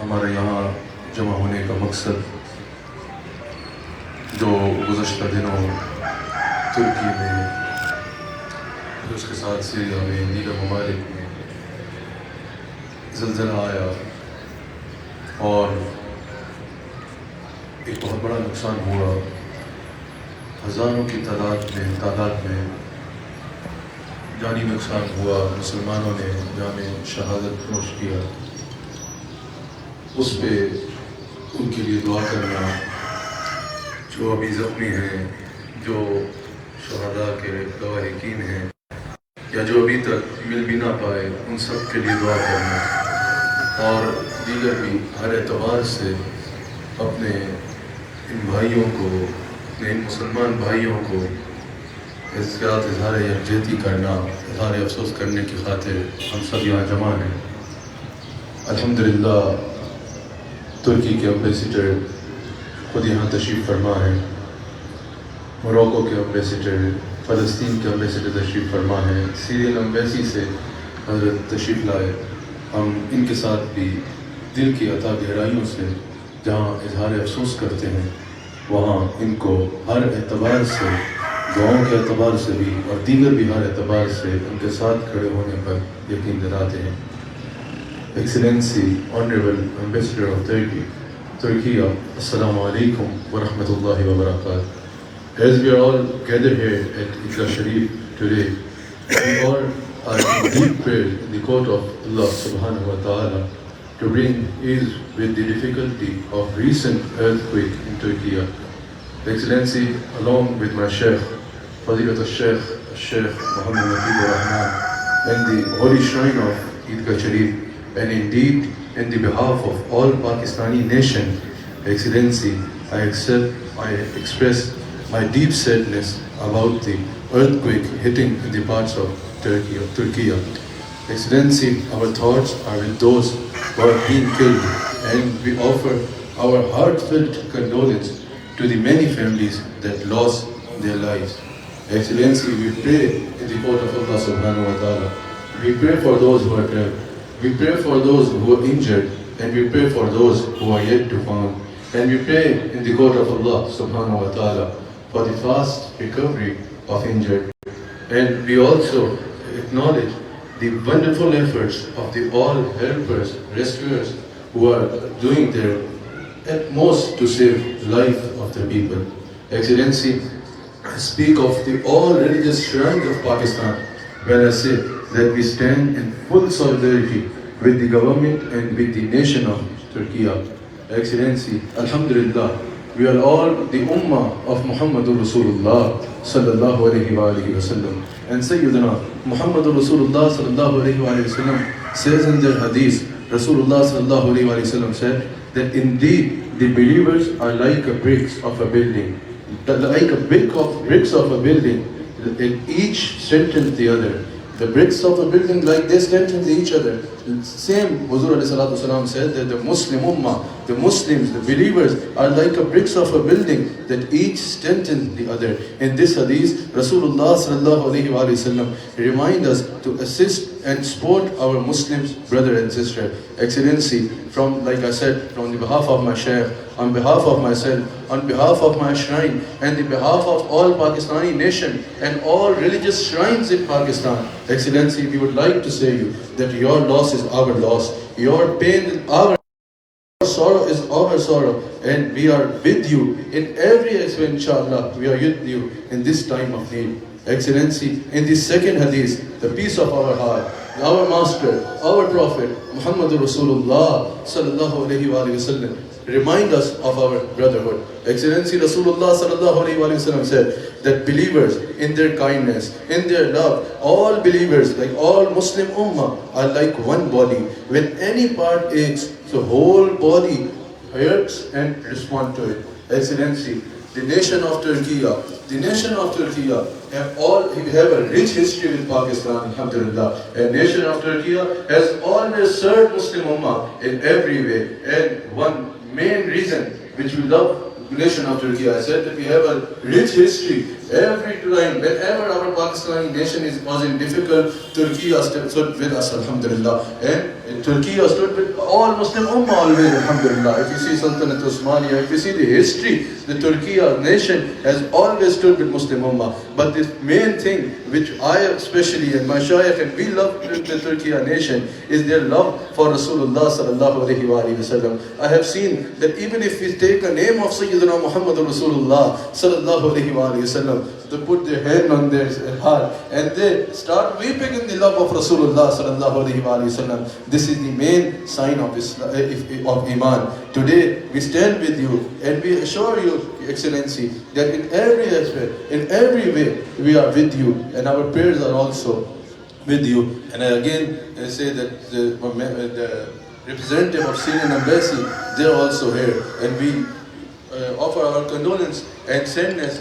ہمارے یہاں جمع ہونے کا مقصد جو گزشتہ دنوں ترکی میں اس کے ساتھ سیریا میں دیگر ممالک میں زلزلہ آیا اور ایک بہت بڑا نقصان ہوا، ہزاروں کی تعداد میں جانی نقصان ہوا، مسلمانوں نے جام شہادت نوش کیا، اس پہ ان کے لیے دعا کرنا، جو ابھی زخمی ہیں، جو شہداء کے لواحقین ہیں یا جو ابھی تک مل بھی نہ پائے، ان سب کے لیے دعا کرنا، اور دیگر بھی ہر اعتبار سے اپنے ان بھائیوں کو، اپنے ان مسلمان بھائیوں کو اظہار یکجہتی کرنا، اظہار افسوس کرنے کی خاطر ہم سب یہاں جمع ہیں۔ الحمدللہ ترکی کے امبیسڈر خود یہاں تشریف فرما ہے، موروکو کے امبیسڈر، فلسطین کے امبیسڈر تشریف فرما ہے، سیرین امبیسی سے حضرت تشریف لائے۔ ہم ان کے ساتھ بھی دل کی عطا گہرائیوں سے جہاں اظہار افسوس کرتے ہیں، وہاں ان کو ہر اعتبار سے، دعاؤں کے اعتبار سے بھی اور دیگر بھی ہر اعتبار سے ان کے ساتھ کھڑے ہونے پر یقین دلاتے ہیں۔ Excellency, Honorable Ambassador of Turkiye, Assalamu alaikum wa rahmatullahi wa barakatuh. As we are all gathered here at Eidgah Sharif today, we all are in deep prayer in the court of Allah subhanahu wa ta'ala to bring ease with the difficulty of recent earthquake in Turkiye. Excellency, along with my Shaykh, Fadilat al-Shaykh, Sheikh Muhammad Rehman, and the holy shrine of Eidgah Sharif, and indeed in the behalf of all Pakistani nation, Excellency, I express my deep sadness about the earthquake hitting in the parts of Turkiye. Excellency, our thoughts are with those who are being killed, and we offer our heartfelt condolence to the many families that lost their lives. Excellency, we pray in the court of Allah subhanahu wa ta'ala. We pray for those who are dead. We pray for those who are injured, and we pray for those who are yet to found. And we pray in the court of Allah subhanahu wa ta'ala for the fast recovery of injured. And we also acknowledge the wonderful efforts of the all helpers, rescuers who are doing their utmost to save life of the people. Excellency, I speak of the all religious shrines of Pakistan when I say that we stand in full solidarity with the government and with the nation of Turkiye. Excellency, Alhamdulillah, we are all the Ummah of Muhammadur Rasulullah sallallahu alayhi wa alihi wa sallam. And Sayyidina Muhammadur Rasulullah sallallahu alayhi wa alihi wa sallam says in their hadith, Rasulullah sallallahu alayhi wa alihi wa sallam said that indeed the believers are like a bricks of a building, like a bricks of a building, and each strengthens the other. The bricks of a building, like they strengthen each other. Same, Huzur alayhi salatu wasalam said that the Muslim Ummah, the Muslims, the believers are like a bricks of a building that each strengthens the other. In this hadith, Rasulullah sallallahu alayhi wa sallam remind us to assist and support our Muslims, brother and sister. Excellency, from, like I said, from the behalf of my Shaykh, on behalf of myself, on behalf of my shrine, and the behalf of all Pakistani nation and all religious shrines in Pakistan, Excellency, we would like to say you that your loss is our loss, your pain is our sorrow is our sorrow, and we are with you in every aspect, inshallah. We are with you in this time of need. Excellency, in the second hadith, the peace of our heart, our master, our prophet, Muhammadur Rasulullah sallallahu alayhi wa sallam, remind us of our brotherhood. Excellency, Rasulullah sallallahu alayhi wa sallam said that believers in their kindness, in their love, all believers, like all Muslim Ummah, are like one body. When any part aches, the whole body hurts and respond to it. Excellency, the nation of Turkiye have a rich history with Pakistan, alhamdulillah. A nation of Turkiye has always served Muslim Ummah in every way. And one main reason which we love the nation of Turkiye, I said that we have a rich history. Every time, whenever our Pakistani nation was in difficult, Turkiye stood with us, alhamdulillah. And Turkiye stood with all Muslim Ummah always, alhamdulillah. If you see Sultanate Osmania, if you see the history, the Turkiye nation has always stood with Muslim Ummah. But the main thing which I especially and my Shaykh and we love the Turkiye nation is their love for Rasulullah sallallahu alayhi wa sallam. I have seen that even if we take a name of Sayyidina Muhammad Rasulullah sallallahu alayhi wa sallam, they put their hand on their heart and they start weeping in the love of Rasulullah sallallahu alayhi wa sallam. This is the main sign of Islam, of Iman. Today we stand with you and we assure you, Excellency, that in every aspect, in every way, we are with you and our prayers are also with you. And I again say that the representative of Syrian embassy, they are also here, and we offer our condolence and sadness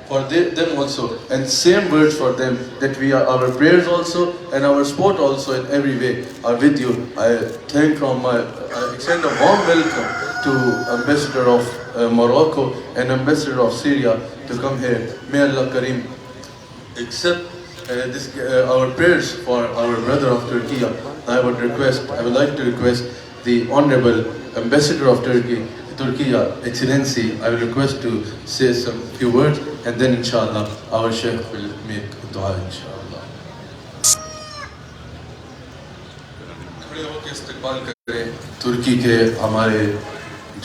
for them also, and same words for them, that we are, our prayers also and our support also in every way are with you. I extend a warm welcome to Ambassador of Morocco and Ambassador of Syria to come here. May Allah Karim accept our prayers for our brother of Turkey. I would like to request the Honorable Ambassador of Turkey, Excellency, I will request to say some few words, and then inshallah our Shaykh will make dua inshallah. खड़े होकर इस्तकबाल करें तुर्की के हमारे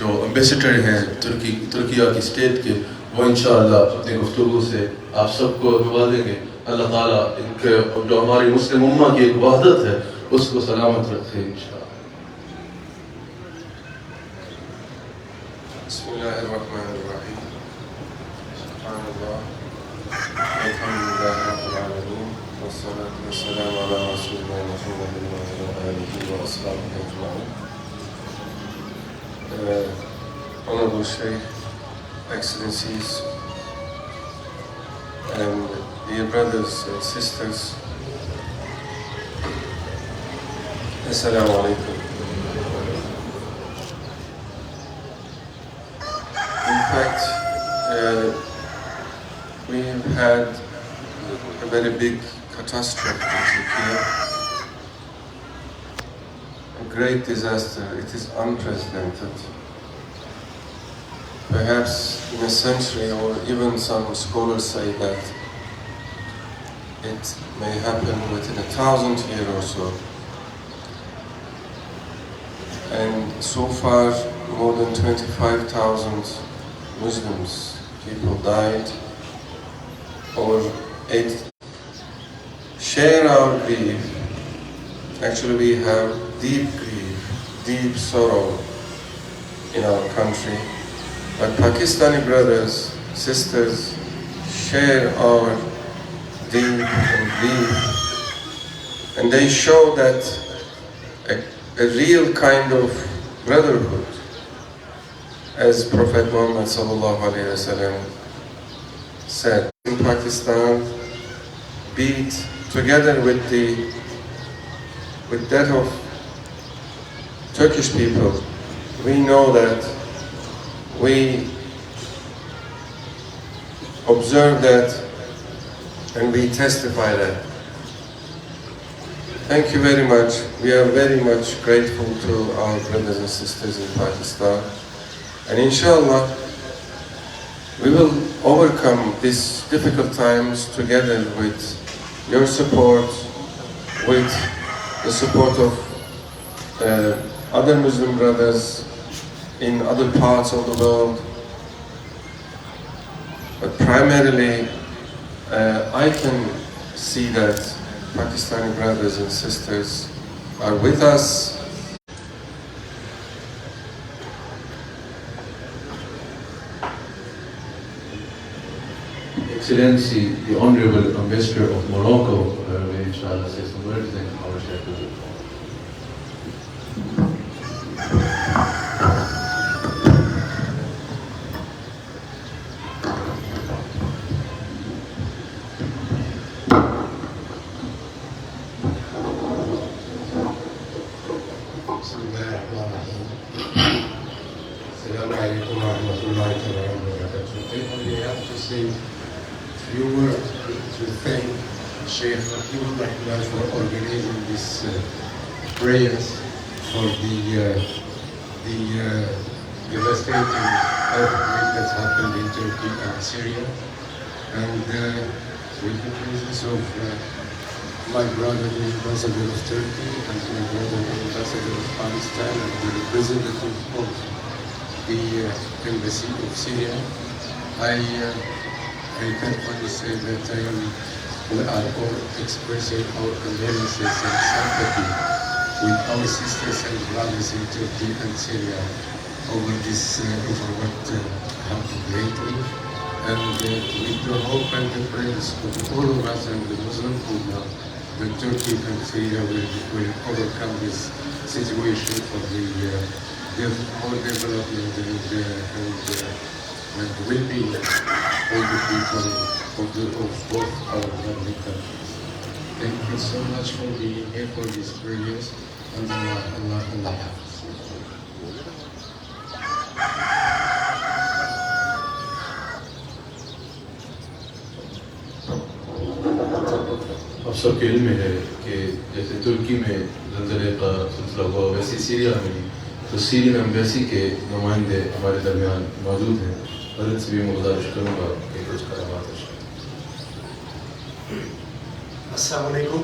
जो ambassador हैं तुर्किया की state के, वो इंशाअल्लाह अपनी गुफ्तगू से आप सबको दुआ देंगे। अल्लाह ताला इनके जो हमारी मुस्लिम उम्मा की एक वहदत है उसको सलामत रखे इंशाअल्लाह। बिस्मिल्लाहिर्रहमानिर्रहीम। सुब्हानल्लाह अल्हम्दुलिल्लाहि रब्बिल आलमीन वस्सलातु वस्सलामु अला रसूलिल्लाहि मुहम्मदिन व अला आलिहि व अस्हाबिहि अजमईन। Honorable Shaykh, Excellencies, and dear brothers and sisters, Assalamu alaikum. In fact, we've had a very big catastrophe in Tukiye, a great disaster. It is unprecedented. Perhaps in a century, or even some scholars say that it may happen within 1,000 years or so. And so far, more than 25,000 Muslims, people died, or 8. Share our grief. Actually, we have deep grief, deep sorrow in our country. But Pakistani brothers, sisters, share our deep and grief, and they show that a real kind of brotherhood, as Prophet Muhammad sallallahu alaihi wasallam said. In Pakistan, beat together with that of Turkish people, we know that we observe that and we testify that. Thank you very much. We are very much grateful to our brothers and sisters in Pakistan. And inshallah, we will overcome these difficult times together with your support, with the support of other Muslim brothers in other parts of the world. But primarily, I can see that Pakistani brothers and sisters are with us. Excellency, the Honorable Ambassador of Morocco, may inshallah say some words, then our Shaykh will follow. Shaykh for organizing these prayers for the devastating earthquake that's happened in Turkey and Syria, and with the presence of my brother, the ambassador of Turkey, and my brother, the ambassador of Palestine, and the representative of the embassy of Syria, I can only say that we are all expressing our condolences and sympathy with our sisters and brothers in Turkey and Syria over what happened lately, and with the hope and the prayers of all of us and the Muslim Ummah that Turkey and Syria will overcome this situation for the more development and well-being for the people of both our lovely countries. Thank you so much for being here for these prayers, and Allah Hafiz. آپ سب کے علم میں ہے کہ جیسے ترکی میں زلزلے کا سلسلہ ہوا ویسے سیریا میں بھی، تو سیرین ایمبیسی کے نمائندے ہمارے درمیان موجود ہیں. حضرت سے بھی میں گزارش کروں گا کہ کچھ کلمات ارشاد. Assalamu alaikum.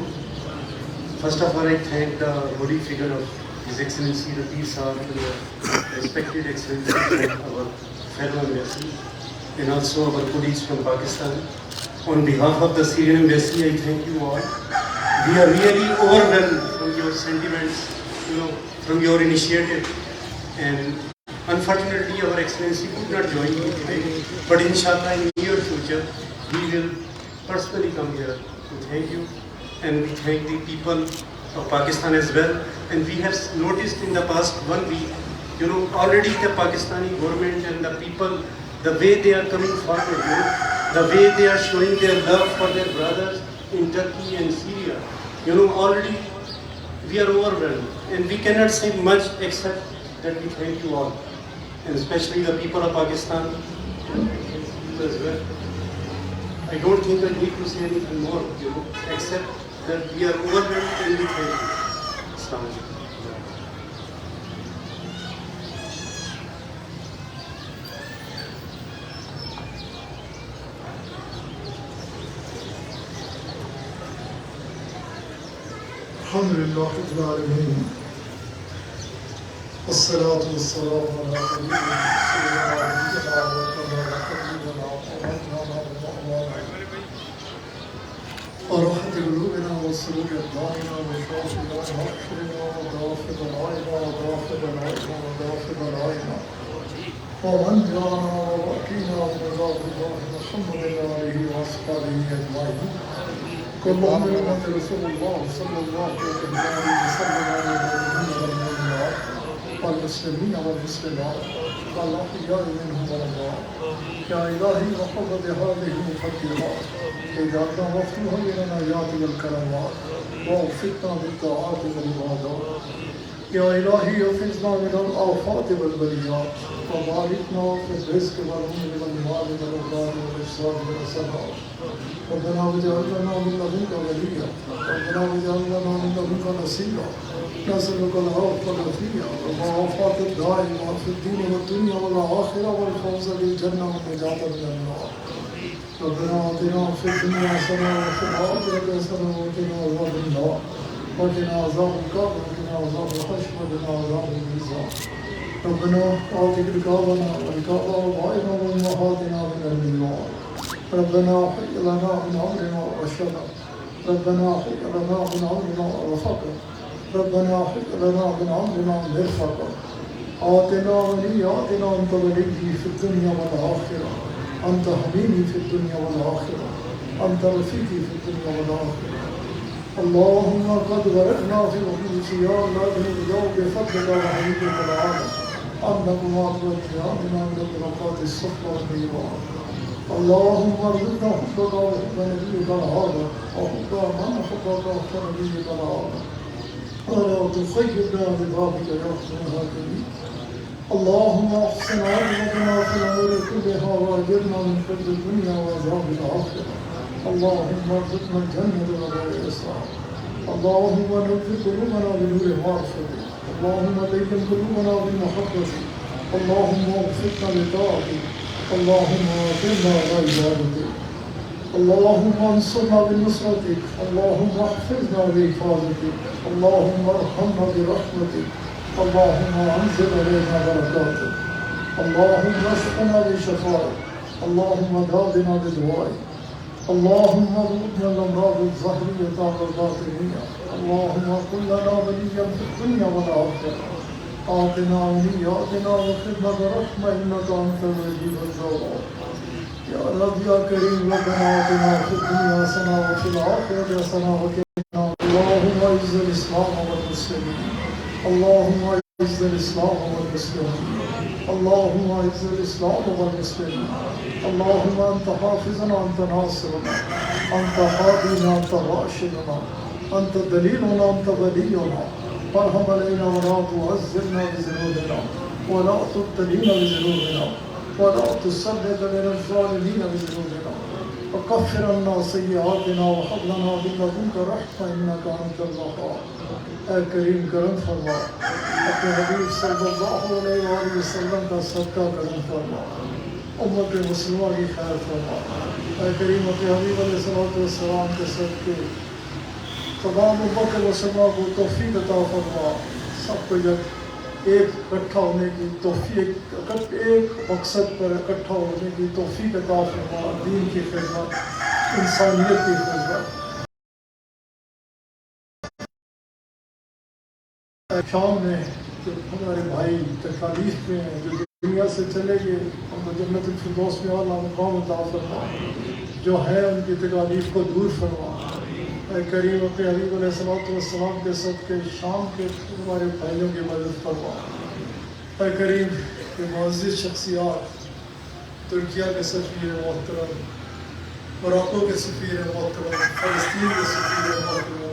First of all, I thank the holy figure of His Excellency the Peer Sahib, the respected Excellency of our fellow embassy, and also our colleagues from Pakistan. On behalf of the Syrian embassy, I thank you all. We are really overwhelmed from your sentiments, from your initiative, and unfortunately, our Excellency could not join me today. But inshallah, in near future, we will personally come here to thank you, and we thank the people of Pakistan as well. And we have noticed in the past 1 week, already the Pakistani government and the people, the way they are coming forward, the way they are showing their love for their brothers in Turkey and Syria. Already we are overwhelmed, and we cannot say much except that we thank you all, and especially the people of Pakistan as well. I don't think I need to say anything more, except that we are overwhelmed and we thank you. Assalamu alaikum. Alhamdulillah Rabbil Alameen. والصلاة والسلام على سيدنا وراحة قلوبنا وسرور أبداننا وشرف محشرنا وضعف بلائنا وضعف بلائنا وضعف بلائنا ومن جانا وبقينا بمزاق الله محمد عليه وأصحابه أجمعين. اللهم لمن رسول الله صلى الله عليه وسلم على المؤمنين والمؤمنات والمسلمين والمسلمات والأحياء منهم والأموات. يا إلهي وحفظ هذه المفكرات اجعلنا مفتوحا للعنايات والكرامات ووفقنا بالطاعات والعبادات. يا إلهي احفظنا من الآفات والبليات وباركنا في الرزق والعمر والمال والأولاد والإحسان والسلام. ربنا واجعل لنا من لدنك وليا ربنا واجعل لنا من لدنك نصيرا نسألك العفو والعافية والمعافاة الدائمة في الدين والدنيا والآخرة والفوز بالجنة والنجاة من النار. ربنا آتنا في الدنيا حسنة وفي الآخرة حسنة وقنا عذاب النار وقنا عذاب القبر وقنا عذاب الحشر وقنا عذاب الميزان. ربنا آتك رقابنا ورقاب آبائنا وأمهاتنا من النار. ربنا هيئ لنا من أمرنا رشدا ربنا هيئ لنا من أمرنا رفقا ربنا هيئ لنا من أمرنا مرفقا. آتنا ولياتنا أنت ولي في الدنيا والآخرة أنت حبيبي في الدنيا والآخرة أنت رفيقي في الدنيا والآخرة. اللهم قد غرقنا في وحيد سيار لا بنجاو بفضلك وحبيبك العالم أنك ما ترجعنا من البركات الصفر والنيران. اللهم ارزقنا حبك وحب نبيك العالم وحب من حبك وحب نبيك العالم ولا تخيبنا ببابك يا أحسن الحاكمين. اللهم احسن عاقبتنا في الامور كلها واجرنا من خزي الدنيا وعذاب الاخره. اللهم ارزقنا الجنه بغير اسراف. اللهم نور قلوبنا بنور معرفتك اللهم لين قلوبنا بالمحبة اللهم وفقنا لطاعتك اللهم اغفرنا بعبادتك اللهم انصرنا بنصرتك اللهم احفظنا بحفاظتك اللهم ارحمنا برحمتك اللهم انزل علينا بركاتك اللهم اشفنا بشفائك اللهم دادنا بدعائك اللهم ارزقنا الامراض الظاهرية والباطنية اللهم كن لنا وليا في الدنيا والاخرة آتنا ولياتنا وخذنا برحمة إنك أنت الوهاب الجواد يا رب يا كريم ربنا آتنا في الدنيا حسنة وفي الآخرة حسنة وقنا اللهم أعز الإسلام والمسلمين اللهم أعز الإسلام والمسلمين اللهم أعز الإسلام والمسلمين اللهم أنت حافظنا أنت ناصرنا أنت حافظنا أنت راشدنا أنت دليلنا أنت ولينا فارحم علينا ولا تعذبنا بذنوبنا ولا تبتلينا بذنوبنا ولا تسلط علينا الظالمين بذنوبنا وكفر عنا سيئاتنا وهب لنا من لدنك رحمة إنك أنت الوهاب اے کریم کرم فرما اپنے حبیب صلی اللہ علیہ وآلہ وسلم کا صدقہ کرم فرما امت مسلمہ کی خیر فرما اے کریم اپنے حبیب علیہ السلام کے صدقے تمام امت مسلمہ کو توفیق عطا فرما سب کو ایک اکٹھا ہونے کی توفیق ایک مقصد پر اکٹھا ہونے کی توفیق عطا فرما دین کی خدمت انسانیت کی خدمت شام میں جو ہمارے بھائی تکالیف میں ہیں جو دنیا سے چلے گئے ہم جنت الفردوس میں اعلیٰ مقام عطا فرما جو ہے ان کی تکالیف کو دور فرما اے کریم اپنے حبیب علیہ السلام کے صدقے شام کے ہمارے بھائیوں کی مدد فرما اے کریم یہ معزز شخصیات ترکیہ کے سفیر محترم موراکو کے سفیر محترم فلسطین کے سفیر محترم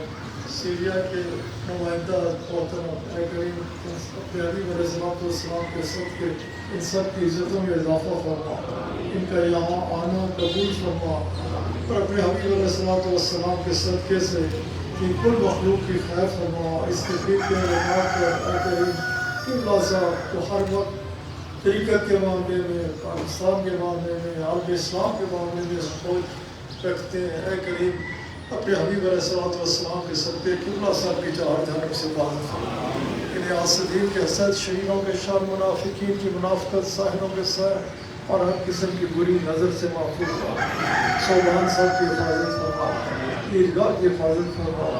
سیریا کے نمائندہ محترم اے کریم اپنے حبیب علیہ السلام کے صدقے ان سب کی عزتوں میں اضافہ فرما ان کا یہاں آنا قبول فرما اور اپنے حبیب علیہ السلام کے صدقے سے ان کل مخلوق کی خیر فرما اس تقریب کے علماء پر اے کریم قبلہ صاحب کو ہر وقت طریقت کے معاملے میں پاکستان کے معاملے میں عالم اسلام کے معاملے میں سوچ رکھتے ہیں اے کریم اپنے حبیب علیہ السلام کے صدقے قبلہ صاحب کی چار جانب سے حفاظت فرما انہیں حاسدین کے حسد شہیدوں کے شر منافقین کی منافقت ساحروں کے سحر اور ہر قسم کی بری نظر سے محفوظ فرما صوبان صاحب کی حفاظت فرما عیدگاہ کی حفاظت فرما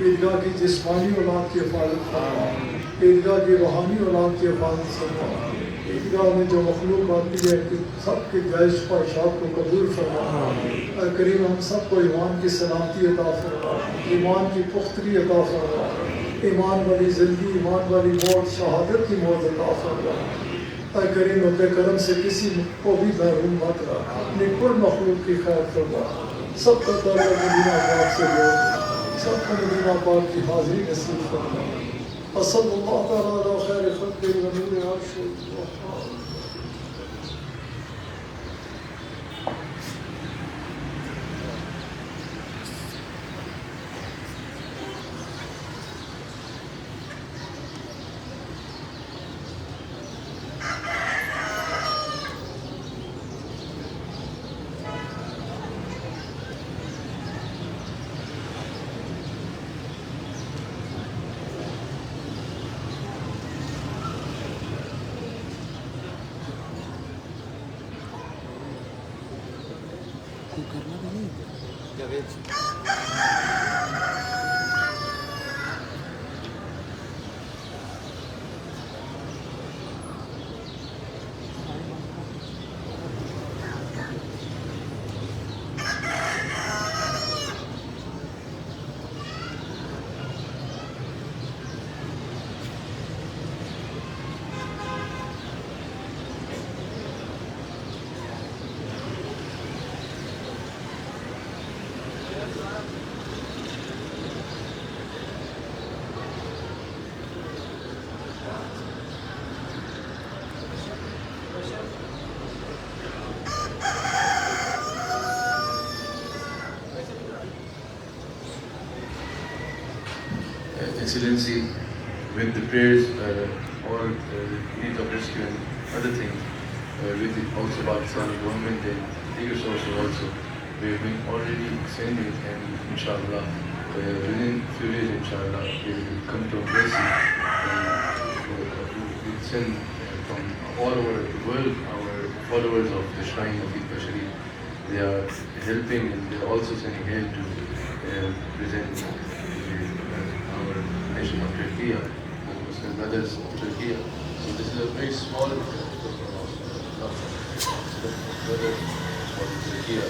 عیدگاہ کی جسمانی اولاد کی حفاظت فرما عیدگاہ کی روحانی اولاد کی حفاظت فرما عیدگاہ میں جو مخلوق آتی ہے سب کے جائز خواہشات کو قبول فرما اے کریم ہم سب کو ایمان کی سلامتی عطا فرما ایمان کی پختگی عطا فرما ایمان والی زندگی ایمان والی موت شہادت کی موت عطا فرما اے کریم اپنے کرم سے کسی کو بھی محروم مت رکھ اپنی کل مخلوق کی خیر فرما سب کا تعلق مدینہ پاک سے جوڑ سب کو مدینہ پاک کی حاضری نصیب فرما وصلی اللہ تعالیٰ علی خیر خلق ونور عرش Excellency, with the prayers or need of rescue and other things, with the also Pakistani government and bigger sources also, we have been already sending, and inshallah, within few days inshallah, we will come to a blessing. We send from all over the world our followers of the shrine of Eidgah Sharif. They are helping and they are also sending help to present our nation of Turkiye, the Muslim brothers of Turkiye. So this is a very small brothers of Turkiye.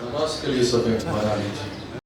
نماز کے لیے سب بنا لیجیے.